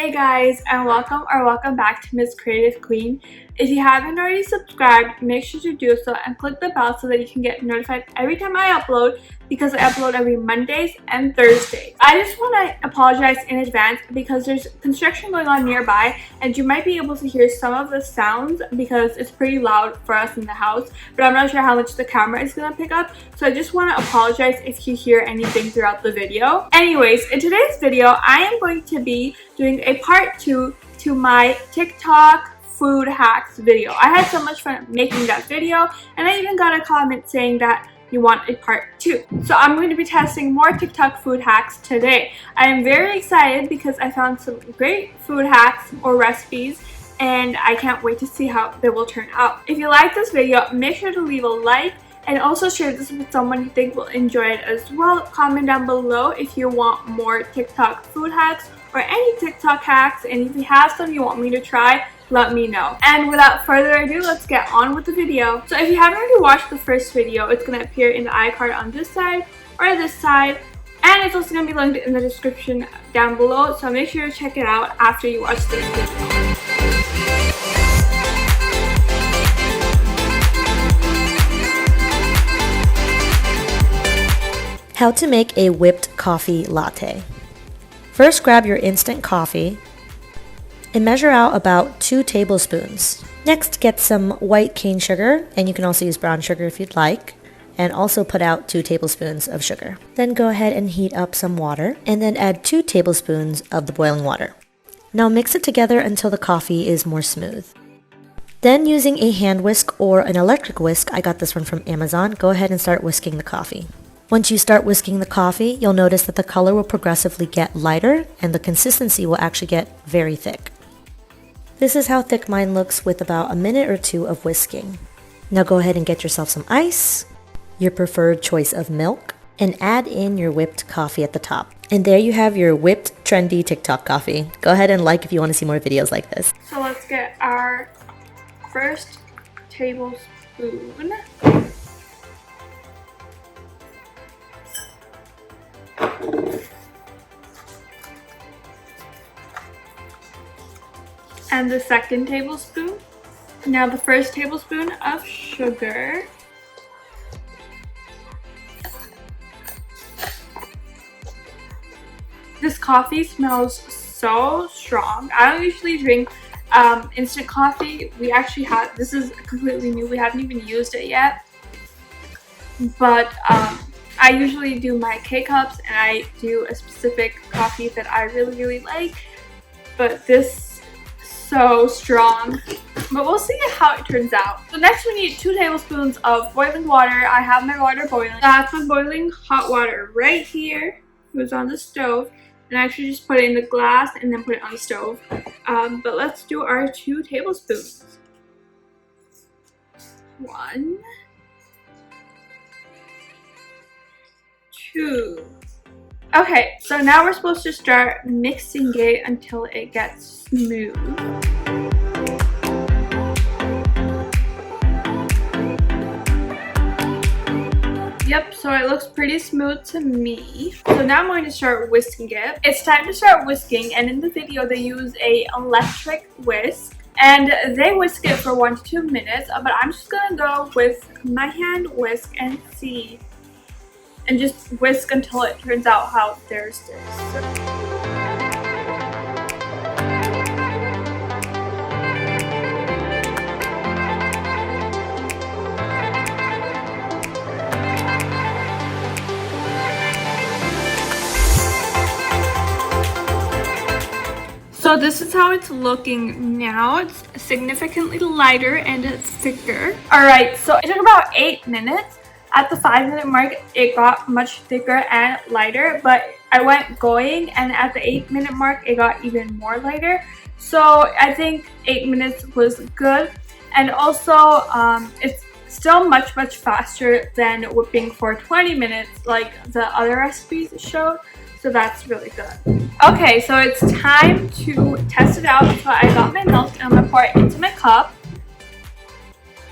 Hey guys, and welcome back to Miss Creative Queen. If you haven't already subscribed, make sure to do so and click the bell so that you can get notified every time I upload, because I upload every Mondays and Thursdays. I just want to apologize in advance because there's construction going on nearby and you might be able to hear some of the sounds because it's pretty loud for us in the house, but I'm not sure how much the camera is going to pick up, so I just want to apologize if you hear anything throughout the video. Anyways, in today's video, I am going to be doing a part 2 to my TikTok food hacks video. I had so much fun making that video, and I even got a comment saying that you want a part 2. So I'm going to be testing more TikTok food hacks today. I am very excited because I found some great food hacks or recipes, and I can't wait to see how they will turn out. If you like this video, make sure to leave a like and also share this with someone you think will enjoy it as well. Comment down below if you want more TikTok food hacks or any TikTok hacks, and if you have some you want me to try, let me know. And without further ado, let's get on with the video. So if you haven't already watched the first video, it's going to appear in the iCard on this side or this side, and it's also going to be linked in the description down below, so make sure to check it out after you watch this video. How to make a whipped coffee latte. First, grab your instant coffee and measure out about 2 tablespoons. Next, get some white cane sugar, and you can also use brown sugar if you'd like, and also put out 2 tablespoons of sugar. Then go ahead and heat up some water, and then add 2 tablespoons of the boiling water. Now mix it together until the coffee is more smooth. Then, using a hand whisk or an electric whisk, I got this one from Amazon, go ahead and start whisking the coffee. Once you start whisking the coffee, you'll notice that the color will progressively get lighter and the consistency will actually get very thick. This is how thick mine looks with about a minute or 2 of whisking. Now go ahead and get yourself some ice, your preferred choice of milk, and add in your whipped coffee at the top. And there you have your whipped trendy TikTok coffee. Go ahead and like if you want to see more videos like this. So let's get our first tablespoon. And the second tablespoon. Now the first tablespoon of sugar. This coffee smells so strong. I don't usually drink instant coffee. We actually have, this is completely new. We haven't even used it yet. But I usually do my K-cups, and I do a specific coffee that I really like. But this so strong, but we'll see how it turns out. So next we need 2 tablespoons of boiling water. I have my water boiling. That's my boiling hot water right here. It was on the stove, and I actually just put it in the glass and then put it on the stove. But let's do our 2 tablespoons. 1, 2. Okay, so now we're supposed to start mixing it until it gets smooth. Yep, so it looks pretty smooth to me. So now I'm going to start whisking it. It's time to start whisking, and in the video they use a electric whisk, and they whisk it for 1 to 2 minutes, but I'm just gonna go with my hand whisk and see. And just whisk until it turns out how theirs is. So this is how it's looking now. It's significantly lighter and it's thicker. Alright, so it took about 8 minutes. At the 5-minute mark, it got much thicker and lighter, but I went going, and at the 8-minute mark, it got even more lighter. So I think 8 minutes was good, and also it's still much faster than whipping for 20 minutes like the other recipes showed, so that's really good. Okay, so it's time to test it out. So I got my milk and I'm gonna pour it into my cup.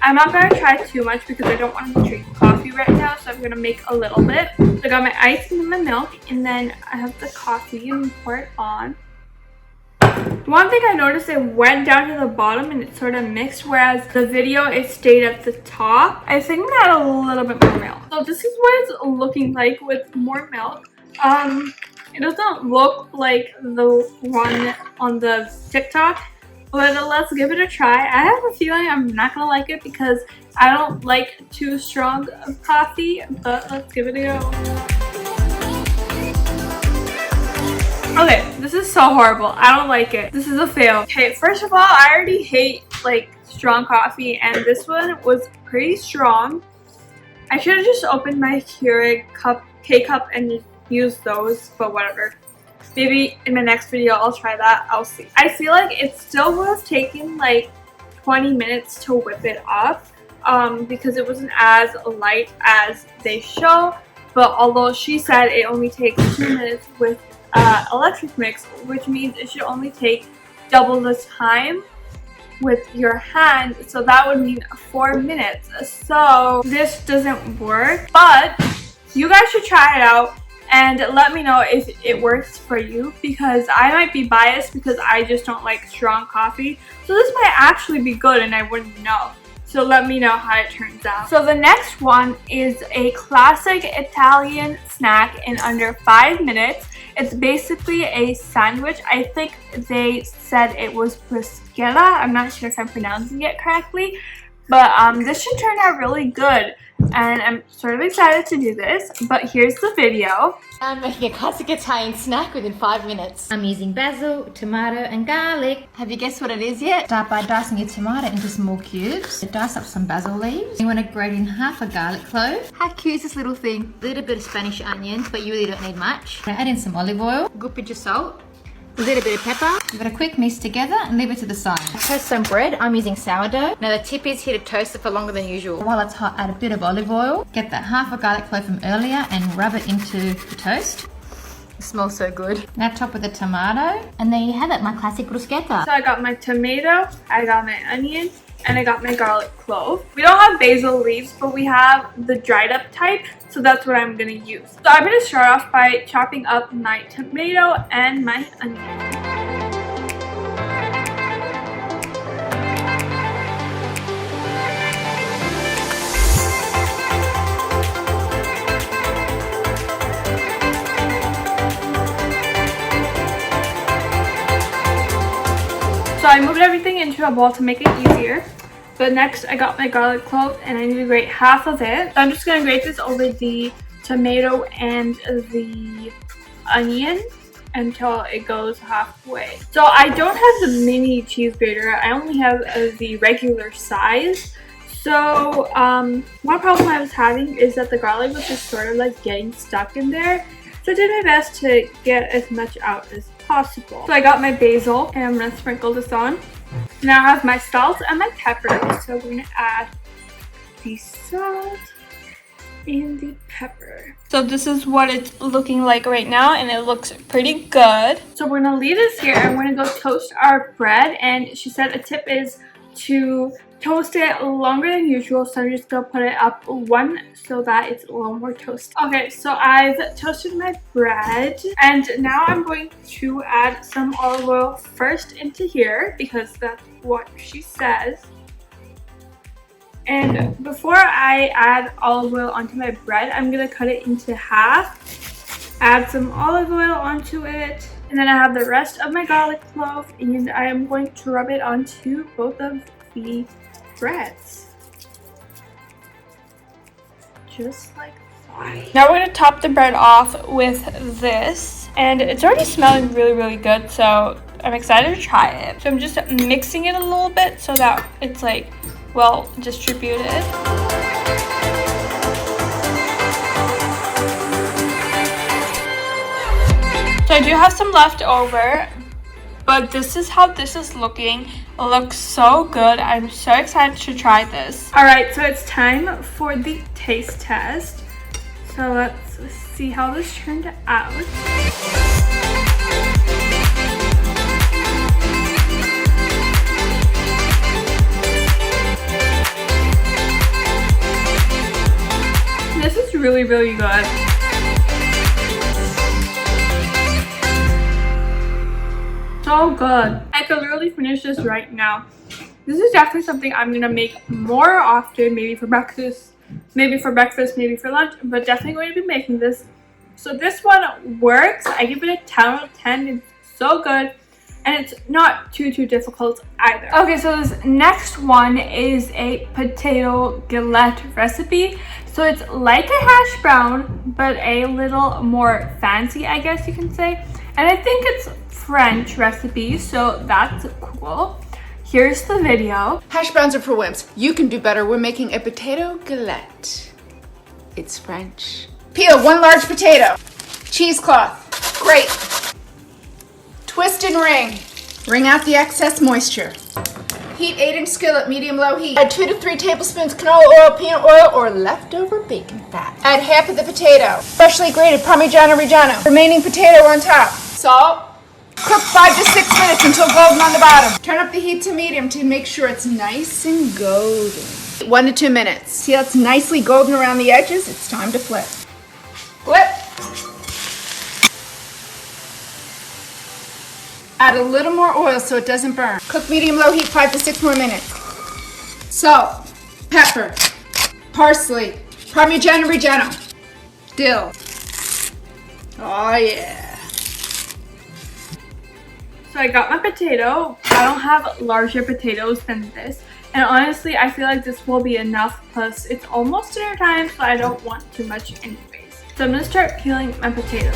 I'm not going to try too much because I don't want to drink coffee right now, so I'm going to make a little bit. So I got my ice and my milk, and then I have the coffee and pour it on. One thing I noticed, it went down to the bottom and it sort of mixed, whereas the video it stayed at the top. I think I'm gonna add a little bit more milk. So this is what it's looking like with more milk. It doesn't look like the one on the TikTok, but let's give it a try. I have a feeling I'm not gonna like it because I don't like too strong of coffee, but let's give it a go. Okay, this is so horrible. I don't like it. This is a fail. Okay, first of all, I already hate like strong coffee, and this one was pretty strong. I should have just opened my Keurig K-cup and just used those, but whatever. Maybe in my next video I'll try that. I'll see. I feel like it still would have taken like 20 minutes to whip it up because it wasn't as light as they show. But although she said it only takes 2 minutes with electric mix, which means it should only take double the time with your hand, so that would mean 4 minutes. So this doesn't work, but you guys should try it out and let me know if it works for you, because I might be biased because I just don't like strong coffee, so this might actually be good and I wouldn't know. So let me know how it turns out. So the next one is a classic Italian snack in under 5 minutes. It's basically a sandwich. I think they said it was bruschetta. I'm not sure if I'm pronouncing it correctly, but this should turn out really good. And I'm sort of excited to do this, but here's the video. I'm making a classic Italian snack within 5 minutes. I'm using basil, tomato and garlic. Have you guessed what it is yet? Start by dicing your tomato into small cubes. Dice up some basil leaves. You want to grate in half a garlic clove. How cute is this little thing? A little bit of Spanish onions, but you really don't need much. Add in some olive oil, a good pinch of salt, a little bit of pepper. Give it a quick mix together and leave it to the side. Toast some bread. I'm using sourdough. Now the tip is here to toast it for longer than usual. While it's hot, add a bit of olive oil. Get that half a garlic clove from earlier and rub it into the toast. It smells so good. Now top with the tomato. And there you have it, my classic bruschetta. So I got my tomato, I got my onion, and I got my garlic clove. We don't have basil leaves, but we have the dried up type, so that's what I'm gonna use. So I'm gonna start off by chopping up my tomato and my onion. So I moved everything into a bowl to make it easier. But next I got my garlic clove and I need to grate half of it. So I'm just going to grate this over the tomato and the onion until it goes halfway. So I don't have the mini cheese grater. I only have the regular size. So one problem I was having is that the garlic was just sort of like getting stuck in there. So I did my best to get as much out as possible. So I got my basil and I'm going to sprinkle this on. Now I have my salt and my pepper. So we're going to add the salt and the pepper. So this is what it's looking like right now, and it looks pretty good. So we're going to leave this here and we're going to go toast our bread. And she said a tip is to toast it longer than usual, so I'm just gonna put it up one so that it's a little more toasty. Okay, so I've toasted my bread and now I'm going to add some olive oil first into here because that's what she says. And before I add olive oil onto my bread, I'm gonna cut it into half, add some olive oil onto it, and then I have the rest of my garlic clove and I am going to rub it onto both of the breads, just like that. Now we're going to top the bread off with this, and it's already smelling really good, so I'm excited to try it. So I'm just mixing it a little bit so that it's like well distributed. So I do have some left over, but this is how this is looking. It looks so good. I'm so excited to try this. Alright, so it's time for the taste test. So let's see how this turned out. This is really good. So good. I could literally finish this right now. This is definitely something I'm gonna make more often, maybe for breakfast, maybe for lunch, but definitely going to be making this. So this one works. I give it a 10 out of 10. It's so good. And it's not too difficult either. Okay, so this next one is a potato galette recipe. So it's like a hash brown, but a little more fancy, I guess you can say. And I think it's French recipe, so that's cool. Here's the video. Hash browns are for wimps. You can do better. We're making a potato galette. It's French. Peel 1 large potato. Cheesecloth. Grate. Twist and ring. Wring out the excess moisture. Heat 8-inch skillet, medium-low heat. Add 2 to 3 tablespoons canola oil, peanut oil, or leftover bacon fat. Add half of the potato. Freshly grated Parmigiano Reggiano. Remaining potato on top. Salt. Cook 5 to 6 minutes until golden on the bottom. Turn up the heat to medium to make sure it's nice and golden. 1 to 2 minutes. See how it's nicely golden around the edges? It's time to flip. Flip. Add a little more oil so it doesn't burn. Cook medium-low heat 5 to 6 more minutes. Salt, pepper, parsley, Parmigiano Reggiano, dill. Oh yeah. So I got my potato. I don't have larger potatoes than this. And honestly, I feel like this will be enough. Plus, it's almost dinner time, so I don't want too much anyways. So I'm gonna start peeling my potatoes.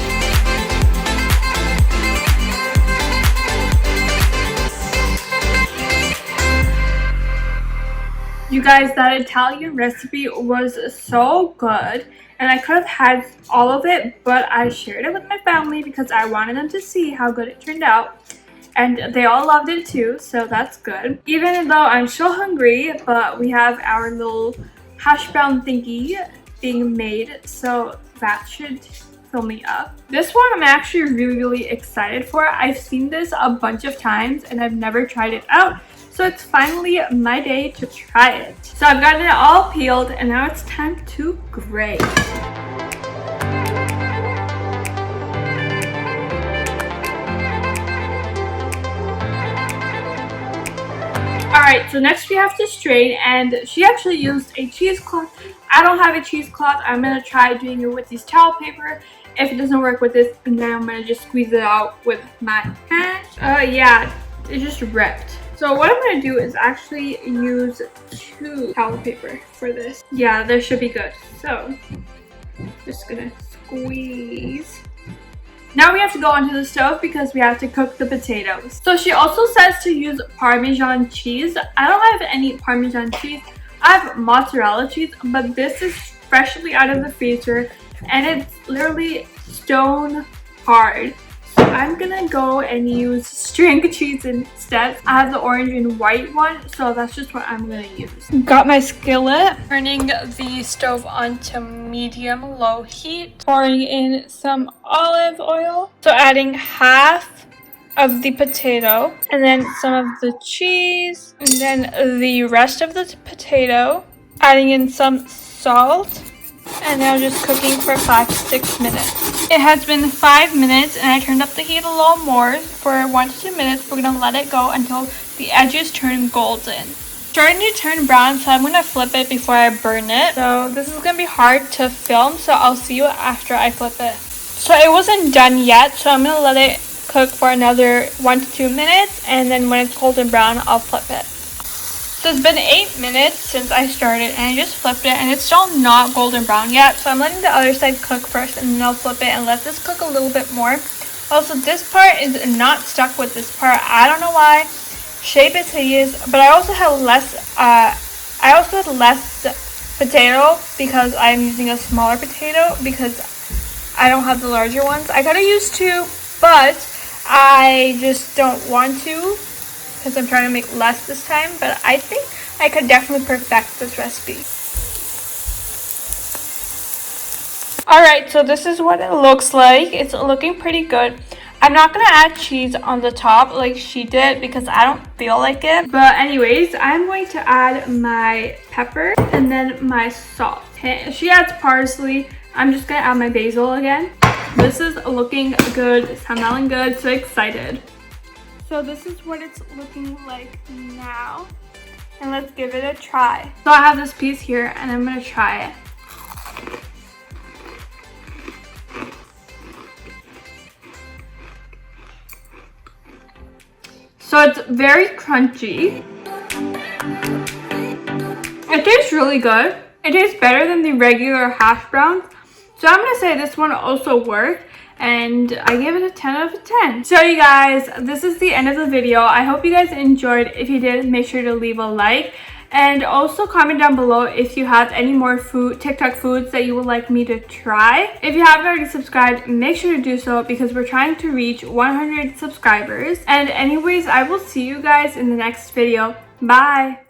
You guys, that Italian recipe was so good, and I could have had all of it, but I shared it with my family because I wanted them to see how good it turned out, and they all loved it too, so that's good. Even though I'm so hungry, but we have our little hash brown thingy being made, so that should fill me up. This one I'm actually really excited for. I've seen this a bunch of times, and I've never tried it out. So it's finally my day to try it. So I've gotten it all peeled, and now it's time to grate. Alright, so next we have to strain, and she actually used a cheesecloth. I don't have a cheesecloth. I'm going to try doing it with this towel paper. If it doesn't work with this, then I'm going to just squeeze it out with my hand. Yeah, it just ripped. So what I'm going to do is actually use 2 towel paper for this. Yeah, this should be good. So, just going to squeeze. Now we have to go onto the stove because we have to cook the potatoes. So she also says to use Parmesan cheese. I don't have any Parmesan cheese. I have mozzarella cheese, but this is freshly out of the freezer and it's literally stone hard. So I'm gonna go and use string cheese instead. I have the orange and white one, so that's just what I'm gonna use. Got my skillet. Turning the stove on to medium-low heat. Pouring in some olive oil. So adding half of the potato, and then some of the cheese, and then the rest of the potato. Adding in some salt. And now just cooking for 5 to 6 minutes. It has been 5 minutes and I turned up the heat a little more. For 1 to 2 minutes, we're going to let it go until the edges turn golden. Starting to turn brown, so I'm going to flip it before I burn it. So this is going to be hard to film, so I'll see you after I flip it. So it wasn't done yet, so I'm going to let it cook for another 1 to 2 minutes, and then when it's golden brown, I'll flip it. So it's been 8 minutes since I started, and I just flipped it, and it's still not golden brown yet. So I'm letting the other side cook first, and then I'll flip it and let this cook a little bit more. Also, this part is not stuck with this part. I don't know why. Shape is hideous, but I also had less potato because I'm using a smaller potato because I don't have the larger ones. I gotta use 2, but I just don't want to, because I'm trying to make less this time, but I think I could definitely perfect this recipe. Alright, so this is what it looks like. It's looking pretty good. I'm not going to add cheese on the top like she did because I don't feel like it. But anyways, I'm going to add my pepper and then my salt. Okay, she adds parsley. I'm just going to add my basil again. This is looking good, smelling good, so excited. So this is what it's looking like now. And let's give it a try. So I have this piece here and I'm gonna try it. So it's very crunchy. It tastes really good. It tastes better than the regular hash browns. So I'm gonna say this one also worked. And I give it a 10 out of 10. So you guys, this is the end of the video. I hope you guys enjoyed. If you did, make sure to leave a like. And also comment down below if you have any more TikTok foods that you would like me to try. If you haven't already subscribed, make sure to do so because we're trying to reach 100 subscribers. And anyways, I will see you guys in the next video. Bye!